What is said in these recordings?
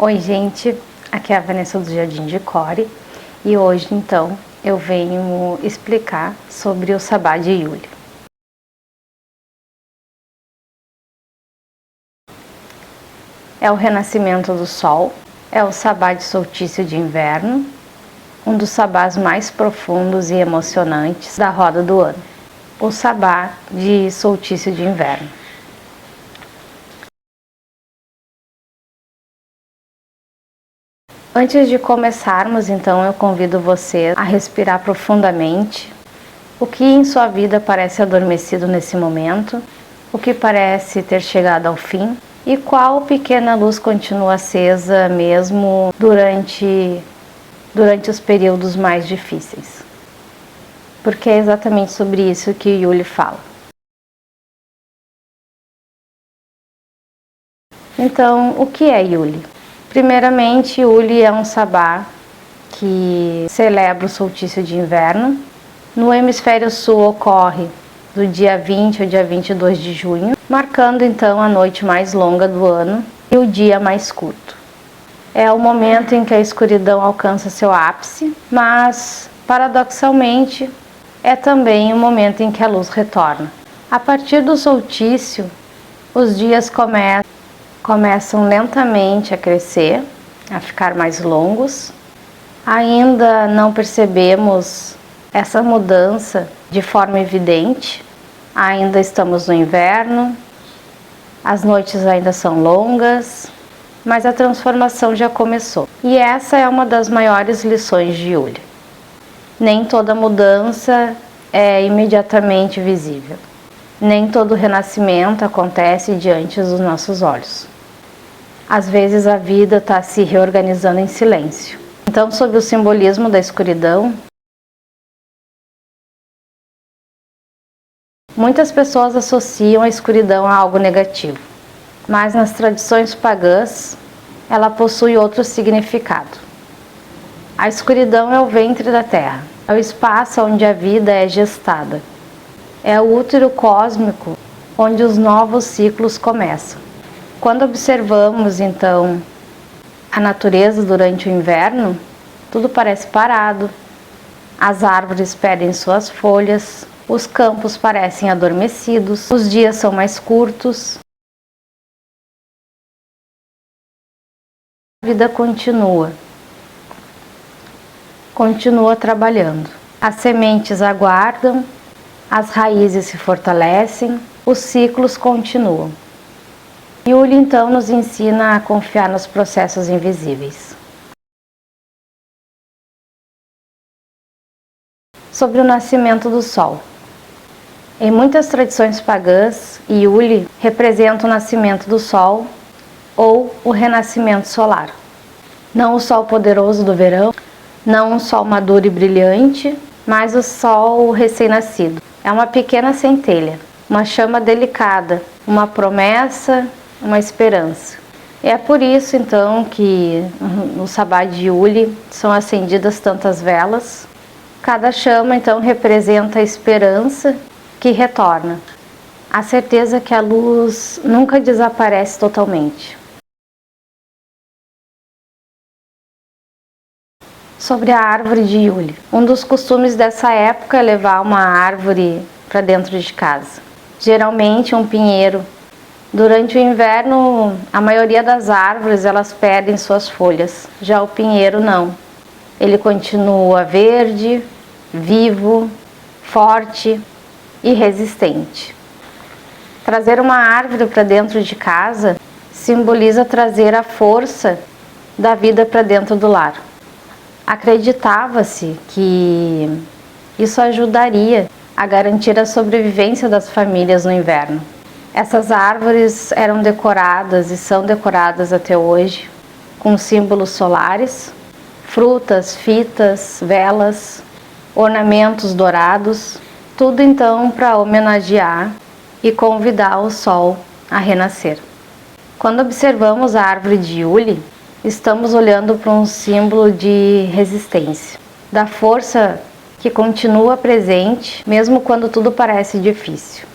Oi gente, aqui é a Vanessa do Jardim de Core e hoje então eu venho explicar sobre o Sabá de Yuli. É o renascimento do sol, é o Sabá de solstício de inverno, um dos sabás mais profundos e emocionantes da roda do ano, o Sabá de solstício de inverno. Antes de começarmos, então, eu convido você a respirar profundamente. O que em sua vida parece adormecido nesse momento? O que parece ter chegado ao fim? E qual pequena luz continua acesa mesmo durante os períodos mais difíceis? Porque é exatamente sobre isso que Yuli fala. Então, o que é Yuli? Primeiramente, Yuli é um sabá que celebra o solstício de inverno. No hemisfério sul ocorre do dia 20 ao dia 22 de junho, marcando então a noite mais longa do ano e o dia mais curto. É o momento em que a escuridão alcança seu ápice, mas, paradoxalmente, é também o momento em que a luz retorna. A partir do solstício, os dias começam lentamente a crescer, a ficar mais longos. Ainda não percebemos essa mudança de forma evidente. Ainda estamos no inverno, as noites ainda são longas, mas a transformação já começou. E essa é uma das maiores lições de Yuli. Nem toda mudança é imediatamente visível. Nem todo renascimento acontece diante dos nossos olhos. Às vezes a vida está se reorganizando em silêncio. Então, sob o simbolismo da escuridão, muitas pessoas associam a escuridão a algo negativo, mas nas tradições pagãs, ela possui outro significado. A escuridão é o ventre da Terra, é o espaço onde a vida é gestada, é o útero cósmico onde os novos ciclos começam. Quando observamos, então, a natureza durante o inverno, tudo parece parado, as árvores perdem suas folhas, os campos parecem adormecidos, os dias são mais curtos. A vida continua trabalhando. As sementes aguardam, as raízes se fortalecem, os ciclos continuam. Yuli então nos ensina a confiar nos processos invisíveis. Sobre o nascimento do sol. Em muitas tradições pagãs, Yuli representa o nascimento do sol ou o renascimento solar. Não o sol poderoso do verão, não um sol maduro e brilhante, mas o sol recém-nascido. É uma pequena centelha, uma chama delicada, uma promessa, uma esperança. É por isso então que no Sabá de Yuli são acendidas tantas velas. Cada chama então representa a esperança que retorna, a certeza que a luz nunca desaparece totalmente. Sobre a árvore de Yuli. Um dos costumes dessa época é levar uma árvore para dentro de casa. Geralmente um pinheiro. Durante o inverno, a maioria das árvores elas perdem suas folhas. Já o pinheiro não. Ele continua verde, vivo, forte e resistente. Trazer uma árvore para dentro de casa simboliza trazer a força da vida para dentro do lar. Acreditava-se que isso ajudaria a garantir a sobrevivência das famílias no inverno. Essas árvores eram decoradas e são decoradas até hoje com símbolos solares, frutas, fitas, velas, ornamentos dourados, tudo então para homenagear e convidar o sol a renascer. Quando observamos a árvore de Yuli, estamos olhando para um símbolo de resistência, da força que continua presente mesmo quando tudo parece difícil.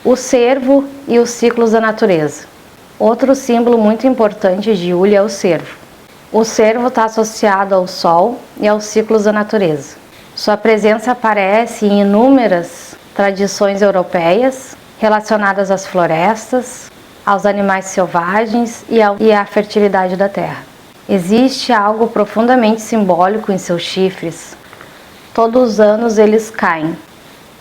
O cervo e os ciclos da natureza. Outro símbolo muito importante de Yuli é o cervo. O cervo está associado ao sol e aos ciclos da natureza. Sua presença aparece em inúmeras tradições europeias relacionadas às florestas, aos animais selvagens e à fertilidade da terra. Existe algo profundamente simbólico em seus chifres. Todos os anos eles caem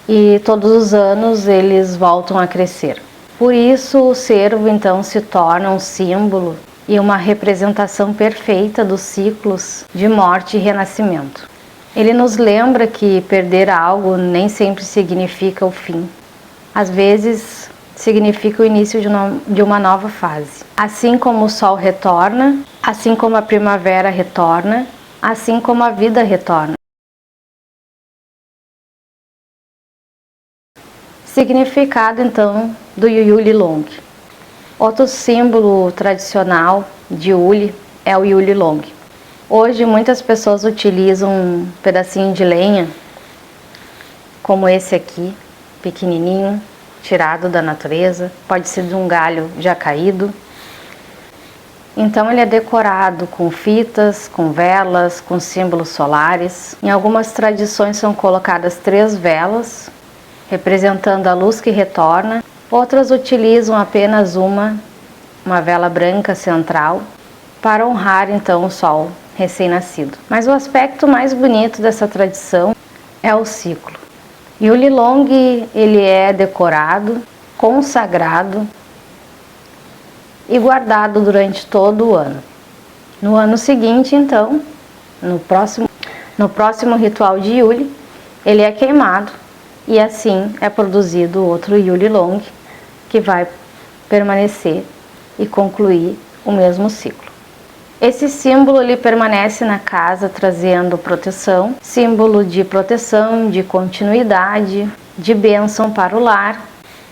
e todos os anos eles voltam a crescer. Por isso o cervo então se torna um símbolo e uma representação perfeita dos ciclos de morte e renascimento. Ele nos lembra que perder algo nem sempre significa o fim. Às vezes significa o início de uma nova fase. Assim como o sol retorna, assim como a primavera retorna, assim como a vida retorna. Significado então do Yuli Long. Outro símbolo tradicional de Yuli é o Yuli Long. Hoje muitas pessoas utilizam um pedacinho de lenha, como esse aqui, pequenininho, tirado da natureza, pode ser de um galho já caído. Então ele é decorado com fitas, com velas, com símbolos solares. Em algumas tradições são colocadas 3 velas, representando a luz que retorna. Outras utilizam apenas uma vela branca central, para honrar então o sol recém-nascido. Mas o aspecto mais bonito dessa tradição é o ciclo. Yuli Long ele é decorado, consagrado e guardado durante todo o ano. No ano seguinte, então, no próximo ritual de Yuli, ele é queimado e assim é produzido outro Yuli Long que vai permanecer e concluir o mesmo ciclo. Esse símbolo ele permanece na casa trazendo proteção, símbolo de proteção, de continuidade, de bênção para o lar,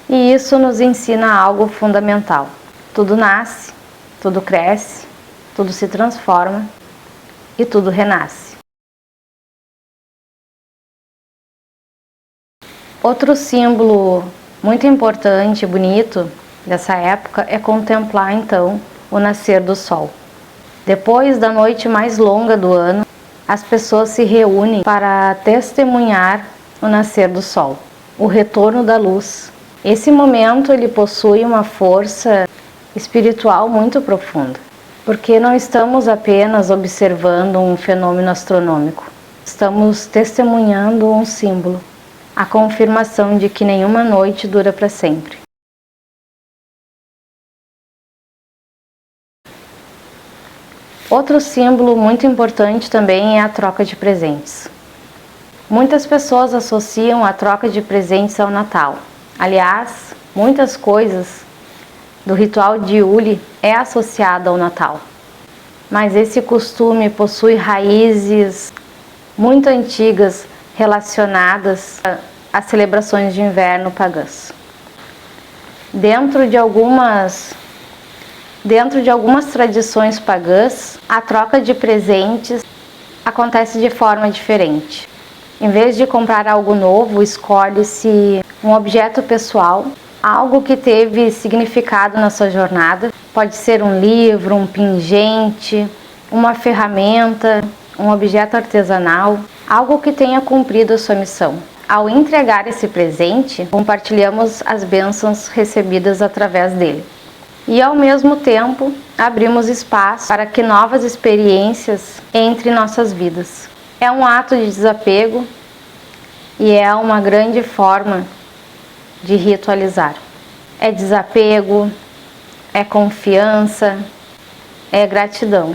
e isso nos ensina algo fundamental. Tudo nasce, tudo cresce, tudo se transforma e tudo renasce. Outro símbolo muito importante e bonito dessa época é contemplar então o nascer do sol. Depois da noite mais longa do ano, as pessoas se reúnem para testemunhar o nascer do sol, o retorno da luz. Esse momento ele possui uma força espiritual muito profunda, porque não estamos apenas observando um fenômeno astronômico, estamos testemunhando um símbolo, a confirmação de que nenhuma noite dura para sempre. Outro símbolo muito importante também é a troca de presentes. Muitas pessoas associam a troca de presentes ao Natal. Aliás, muitas coisas do ritual de Yuli é associado ao Natal. Mas esse costume possui raízes muito antigas relacionadas às celebrações de inverno pagãs. Dentro de algumas tradições pagãs, a troca de presentes acontece de forma diferente. Em vez de comprar algo novo, escolhe-se um objeto pessoal, algo que teve significado na sua jornada. Pode ser um livro, um pingente, uma ferramenta, um objeto artesanal, algo que tenha cumprido a sua missão. Ao entregar esse presente, compartilhamos as bênçãos recebidas através dele. E ao mesmo tempo, abrimos espaço para que novas experiências entrem em nossas vidas. É um ato de desapego e é uma grande forma de ritualizar. É desapego, é confiança, é gratidão.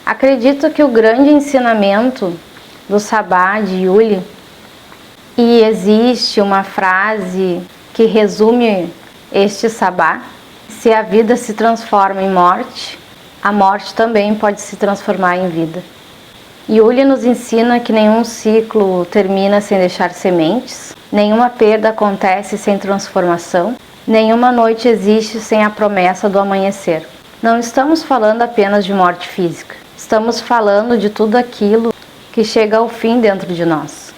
Acredito que o grande ensinamento do Sabá de Yuli, e existe uma frase que resume este Sabá: se a vida se transforma em morte, a morte também pode se transformar em vida. Yuli nos ensina que nenhum ciclo termina sem deixar sementes, nenhuma perda acontece sem transformação, nenhuma noite existe sem a promessa do amanhecer. Não estamos falando apenas de morte física, estamos falando de tudo aquilo que chega ao fim dentro de nós.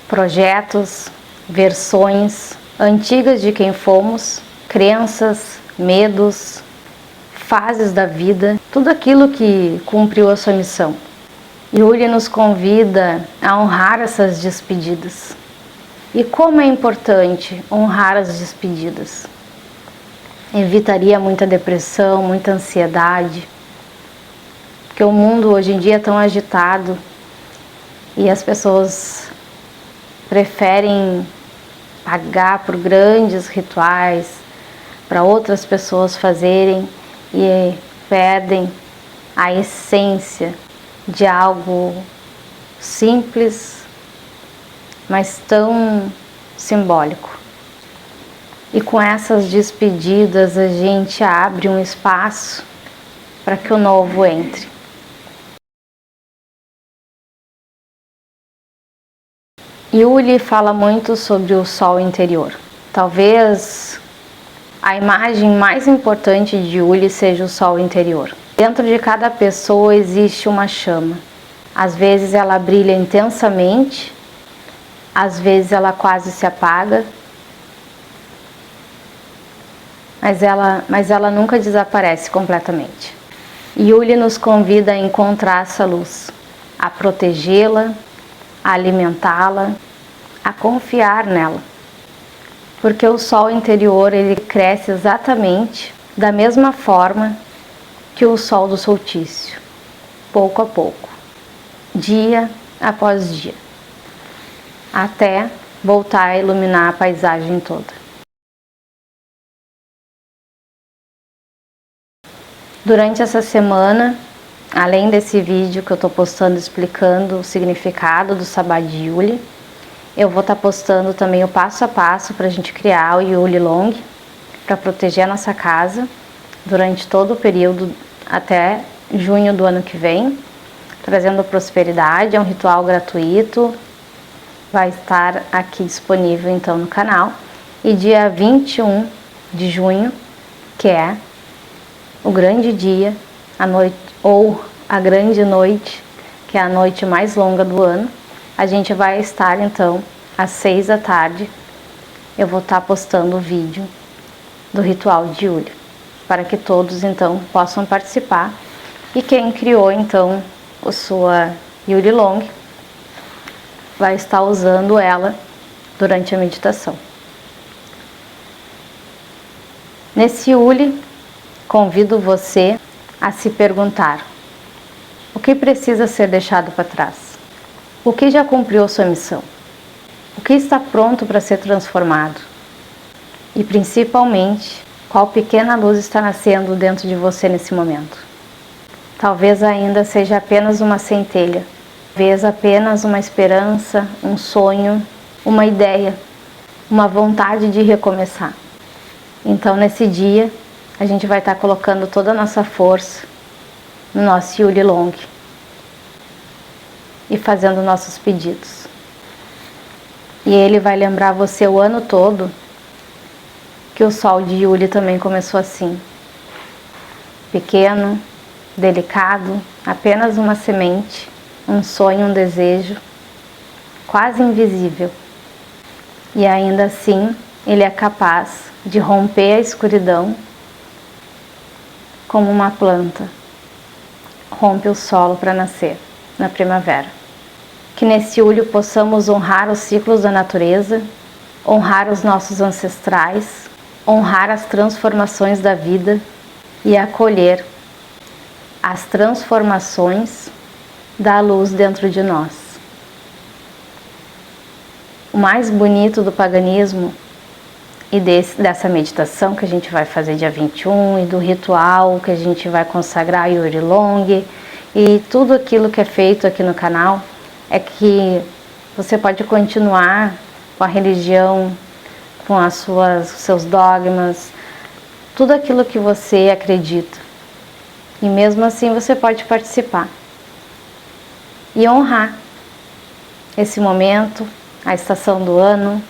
Projetos, versões antigas de quem fomos, crenças, medos, fases da vida, tudo aquilo que cumpriu a sua missão. Yuli nos convida a honrar essas despedidas. E como é importante honrar as despedidas. Evitaria muita depressão, muita ansiedade, porque o mundo hoje em dia é tão agitado e as pessoas preferem pagar por grandes rituais para outras pessoas fazerem e perdem a essência de algo simples, mas tão simbólico. E com essas despedidas a gente abre um espaço para que o novo entre. Yuli fala muito sobre o sol interior. Talvez a imagem mais importante de Yuli seja o sol interior. Dentro de cada pessoa existe uma chama. Às vezes ela brilha intensamente, às vezes ela quase se apaga, mas ela nunca desaparece completamente. Yuli nos convida a encontrar essa luz, a protegê-la, a alimentá-la, a confiar nela. Porque o sol interior ele cresce exatamente da mesma forma que o sol do solstício, pouco a pouco, dia após dia, até voltar a iluminar a paisagem toda. Durante essa semana, além desse vídeo que eu estou postando explicando o significado do Sabá de Yuli, eu vou estar postando também o passo a passo para a gente criar o Yuli Long, para proteger a nossa casa durante todo o período até junho do ano que vem, trazendo prosperidade. É um ritual gratuito, vai estar aqui disponível então no canal. E dia 21 de junho, que é o grande dia, a noite ou a grande noite, que é a noite mais longa do ano, a gente vai estar então às 6 da tarde. Eu vou estar postando o vídeo do ritual de Yuli, para que todos então possam participar. E quem criou então a sua Yuli Long vai estar usando ela durante a meditação. Nesse Yuli, convido você a se perguntar: o que precisa ser deixado para trás? O que já cumpriu sua missão? O que está pronto para ser transformado? E principalmente, qual pequena luz está nascendo dentro de você nesse momento? Talvez ainda seja apenas uma centelha, talvez apenas uma esperança, um sonho, uma ideia, uma vontade de recomeçar. Então nesse dia, a gente vai estar colocando toda a nossa força no nosso Yuli Long e fazendo nossos pedidos. E ele vai lembrar você o ano todo que o sol de Yuli também começou assim, pequeno, delicado, apenas uma semente, um sonho, um desejo, quase invisível. E ainda assim, ele é capaz de romper a escuridão como uma planta rompe o solo para nascer na primavera. Que nesse Yuli possamos honrar os ciclos da natureza, honrar os nossos ancestrais, honrar as transformações da vida e acolher as transformações da luz dentro de nós. O mais bonito do paganismo e dessa meditação que a gente vai fazer dia 21 e do ritual que a gente vai consagrar Yuli Long e tudo aquilo que é feito aqui no canal é que você pode continuar com a religião, com os seus dogmas, tudo aquilo que você acredita. E mesmo assim você pode participar e honrar esse momento, a estação do ano,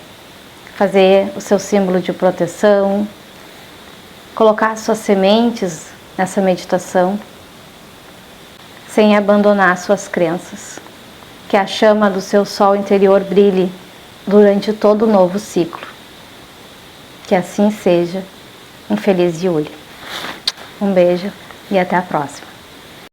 fazer o seu símbolo de proteção, colocar suas sementes nessa meditação, sem abandonar suas crenças. que a chama do seu sol interior brilhe durante todo o novo ciclo. Que assim seja. Um feliz Yuli. Um beijo e até a próxima.